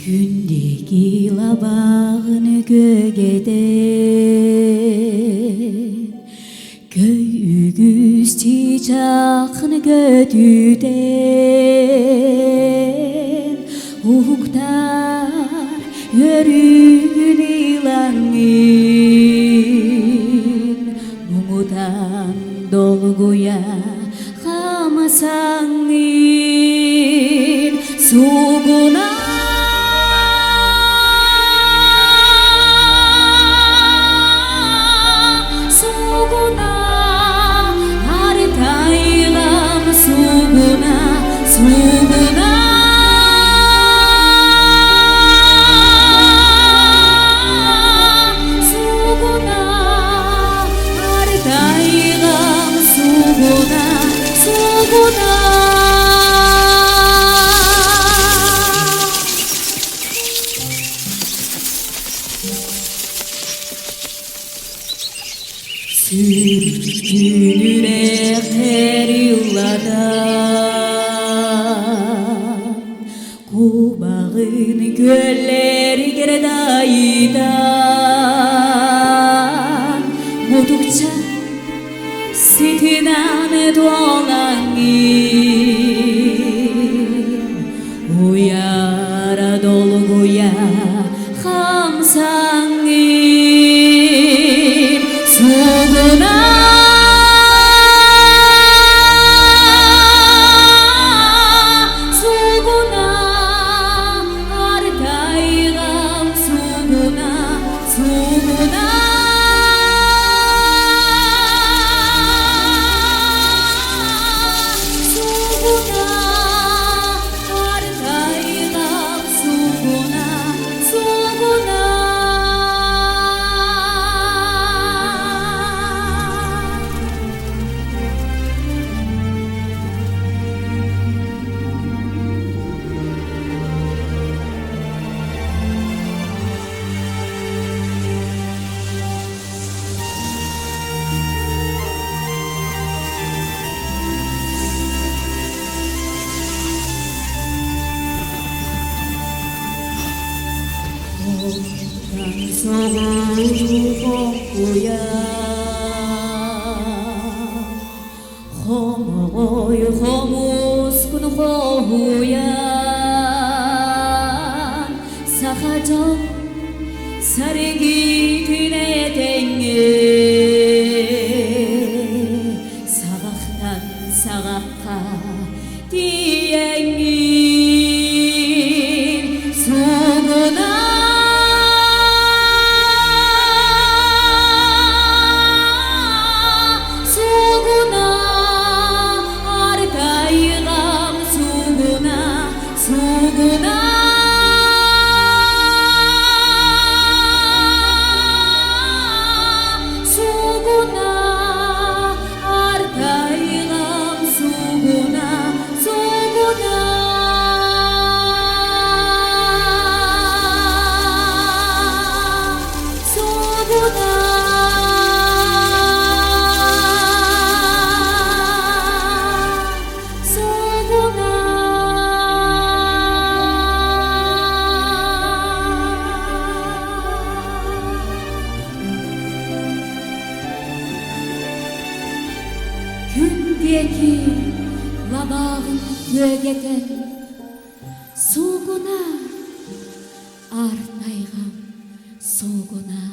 Күндегі лабағын көгеден, көй үгісті жақын көтуден, ұқтар өрігін илаңын, мұңыдан долгуя қамасаңын, суғына Sürgününe her yıllardan, Kubağın gölleri gerdaydan, Mutukça sitinan dolanın, Uyara dolguya hamsangın, Suğuna artayğam, suğuna artayğam, suğuna 소고야 호모고이 호무스군 호후야 사하정 사르기 뒤내 댕에 사각난 사각하 디앵이 수구나 Күндегі лабағын көгеден, суғына артайғам, суғына